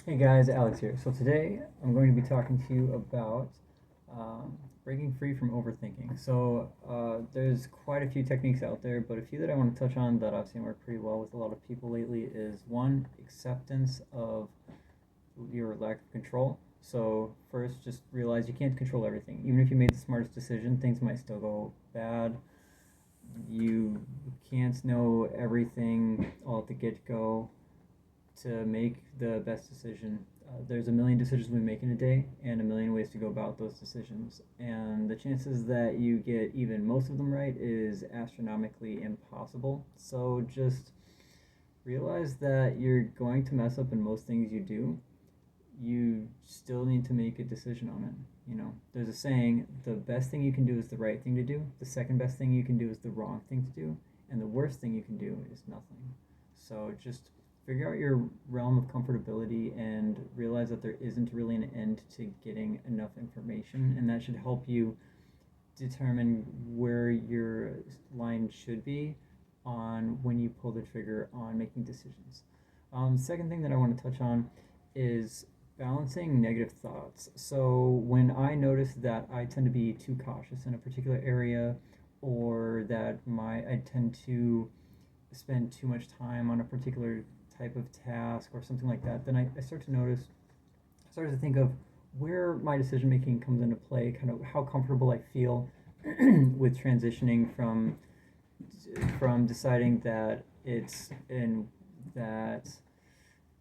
Hey guys, Alex here. So today I'm going to be talking to you about breaking free from overthinking. There's quite a few techniques out there, but a few that I want to touch on that I've seen work pretty well with a lot of people lately is one, acceptance of your lack of control. So first, just realize you can't control everything. Even if you made the smartest decision, things might still go bad. You can't know everything all at the get-go to make the best decision. There's a million decisions we make in a day and a million ways to go about those decisions. And the chances that you get even most of them right is astronomically impossible. So just realize that you're going to mess up in most things you do. You still need to make a decision on it. There's a saying, the best thing you can do is the right thing to do, the second best thing you can do is the wrong thing to do, and the worst thing you can do is nothing. So just figure out your realm of comfortability and realize that there isn't really an end to getting enough information, and that should help you determine where your line should be on when you pull the trigger on making decisions. Second thing that I want to touch on is balancing negative thoughts. So when I notice that I tend to be too cautious in a particular area, or that I tend to spend too much time on a particular type of task or something like that, then I start to notice, I start to think of where my decision making comes into play, kind of how comfortable I feel with transitioning from deciding that it's in that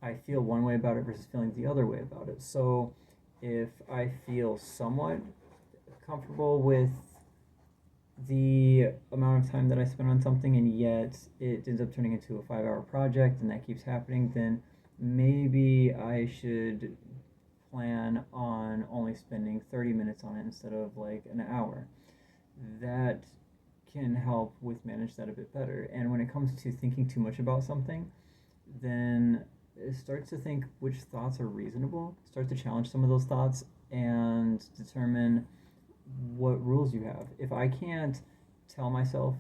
I feel one way about it versus feeling the other way about it. So if I feel somewhat comfortable with the amount of time that I spend on something and yet it ends up turning into a 5 hour project and that keeps happening, then maybe I should plan on only spending 30 minutes on it instead of like an hour. That can help with manage that a bit better. And when it comes to thinking too much about something, then start to think which thoughts are reasonable, start to challenge some of those thoughts and determine what rules you have. If I can't tell myself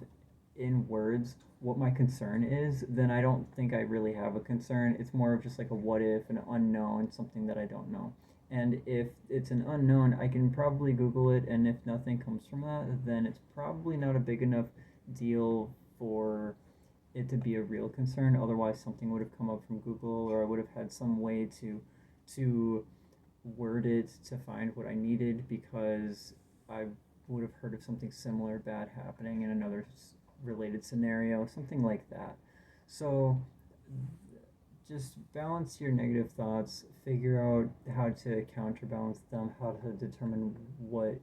in words what my concern is, then I don't think I really have a concern. It's more of just like a what if, an unknown, something that I don't know. And if it's an unknown, I can probably Google it, and if nothing comes from that, then it's probably not a big enough deal for it to be a real concern. Otherwise, something would have come up from Google, or I would have had some way to word it to find what I needed because I would have heard of something similar bad happening in another related scenario, something like that. So just balance your negative thoughts, figure out how to counterbalance them, how to determine what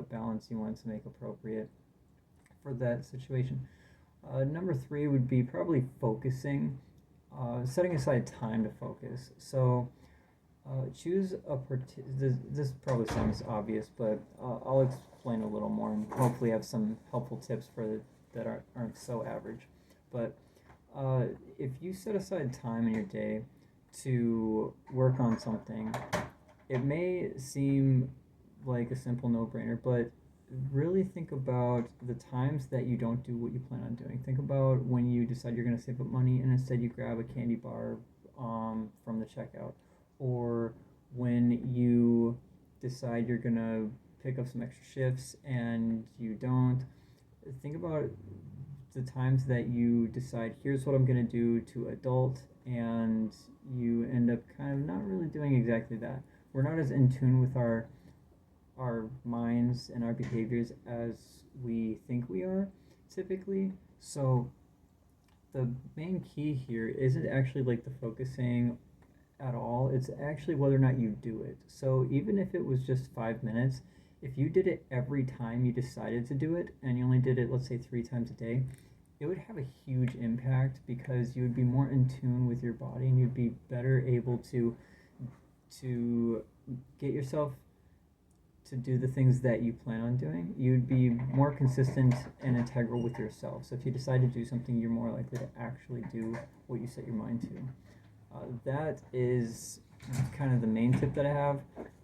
balance you want to make appropriate for that situation. Number three would be probably focusing, setting aside time to focus. So choose this probably sounds obvious, but I'll explain a little more and hopefully have some helpful tips that aren't so average. But uh, if you set aside time in your day to work on something, it may seem like a simple no-brainer, but really think about the times that you don't do what you plan on doing. Think about when you decide you're going to save up money and instead you grab a candy bar from the checkout, or when you decide you're going to pick up some extra shifts and you don't. Think about the times that you decide, here's what I'm going to do to adult, and you end up kind of not really doing exactly that. We're not as in tune with our minds and our behaviors as we think we are typically. So the main key here isn't actually like the focusing at all. It's actually whether or not you do it. So even if it was just 5 minutes, if you did it every time you decided to do it and you only did it, let's say 3 times a day, it would have a huge impact because you would be more in tune with your body and you'd be better able to get yourself to do the things that you plan on doing. You'd be more consistent and integral with yourself. So if you decide to do something, you're more likely to actually do what you set your mind to. That is kind of the main tip that I have.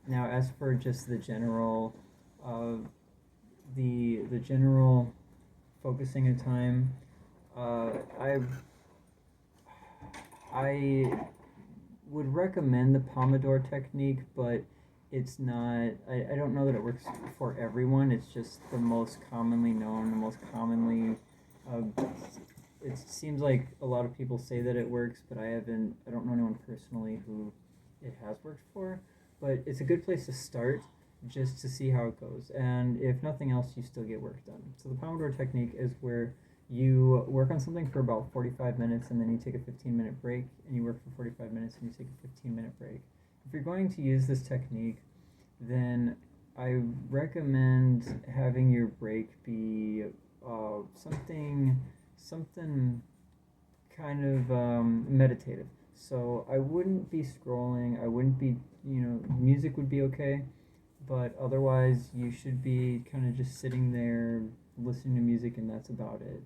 Now, as for just uh, the general focusing of time, uh, I've I would recommend the Pomodoro technique, but it's not. I don't know that it works for everyone. It's just the most commonly known, the most commonly. Uh, it seems like a lot of people say that it works, but I haven't. I don't know anyone personally who it has worked for. But it's a good place to start just to see how it goes. And if nothing else, you still get work done. So the Pomodoro technique is where you work on something for about 45 minutes and then you take a 15-minute break, and you work for 45 minutes and you take a 15-minute break. If you're going to use this technique, then I recommend having your break be something kind of meditative. So I wouldn't be scrolling. I wouldn't be, music would be okay, but otherwise you should be kind of just sitting there listening to music, and that's about it.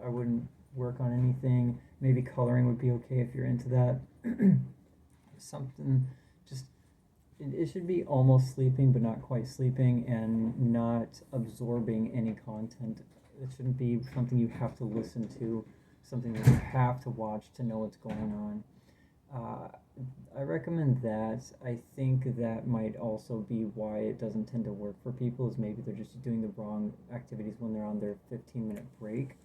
I wouldn't work on anything. Maybe coloring would be okay if you're into that. Something just it should be almost sleeping but not quite sleeping, and not absorbing any content. It shouldn't be something you have to listen to, something that you have to watch to know what's going on. uh, I recommend that. I think that might also be why it doesn't tend to work for people, is maybe they're just doing the wrong activities when they're on their 15-minute break.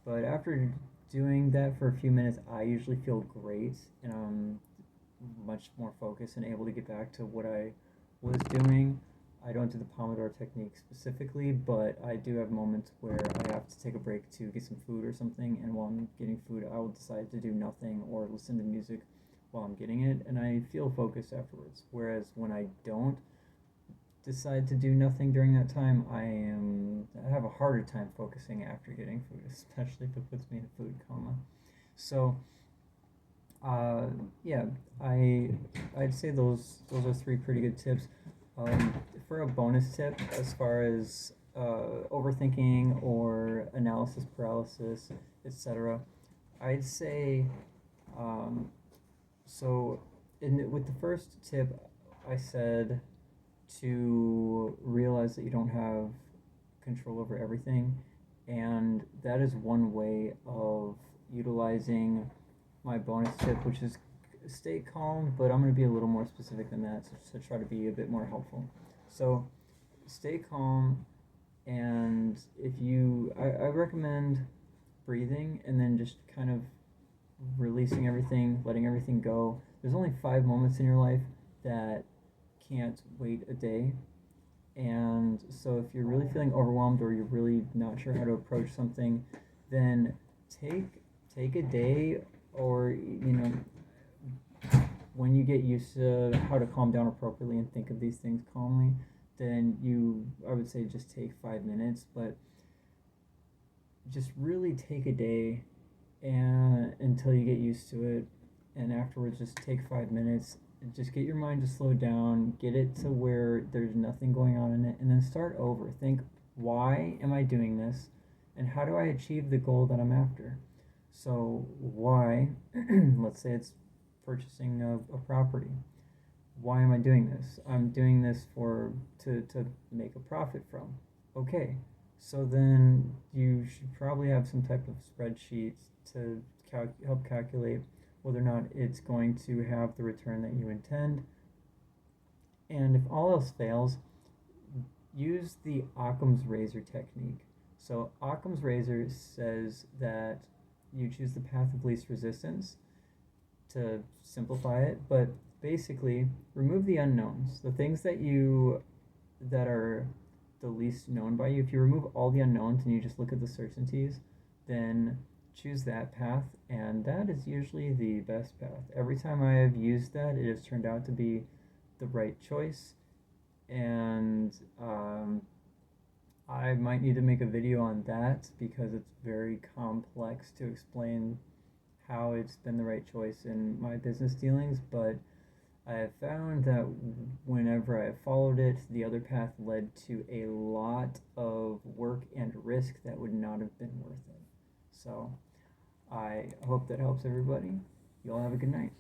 But after doing that for a few minutes, I usually feel great, and I'm much more focused and able to get back to what I was doing. I don't do the Pomodoro technique specifically, but I do have moments where I have to take a break to get some food or something, and while I'm getting food, I will decide to do nothing or listen to music while I'm getting it, and I feel focused afterwards. Whereas when I don't decide to do nothing during that time, I have a harder time focusing after getting food, especially if it puts me in a food coma. So uh, yeah, I I'd say those are three pretty good tips. For a bonus tip, as far as overthinking or analysis paralysis, etc., I'd say um, so. With the first tip, I said to realize that you don't have control over everything, and that is one way of utilizing my bonus tip, which is stay calm, but I'm going to be a little more specific than that to try to be a bit more helpful. So stay calm, and I recommend breathing and then just kind of releasing everything, letting everything go. There's only 5 moments in your life that can't wait a day. And so if you're really feeling overwhelmed or you're really not sure how to approach something, then take take a day, or when you get used to how to calm down appropriately and think of these things calmly, then I would say just take 5 minutes, but just really take a day and until you get used to it, and afterwards just take 5 minutes. Just get your mind to slow down, get it to where there's nothing going on in it, and then start over. Think, why am I doing this, and how do I achieve the goal that I'm after? So why, let's say it's purchasing a property. Why am I doing this? I'm doing this to make a profit from. Okay, so then you should probably have some type of spreadsheet to help calculate whether or not it's going to have the return that you intend. And if all else fails, use the Occam's razor technique. So Occam's razor says that you choose the path of least resistance, to simplify it, but basically remove the unknowns, the things that are the least known by you. If you remove all the unknowns and you just look at the certainties, then choose that path, and that is usually the best path. Every time I have used that, it has turned out to be the right choice, and I might need to make a video on that because it's very complex to explain how it's been the right choice in my business dealings, but I have found that whenever I have followed it, the other path led to a lot of work and risk that would not have been worth it. So I hope that helps everybody. You all have a good night.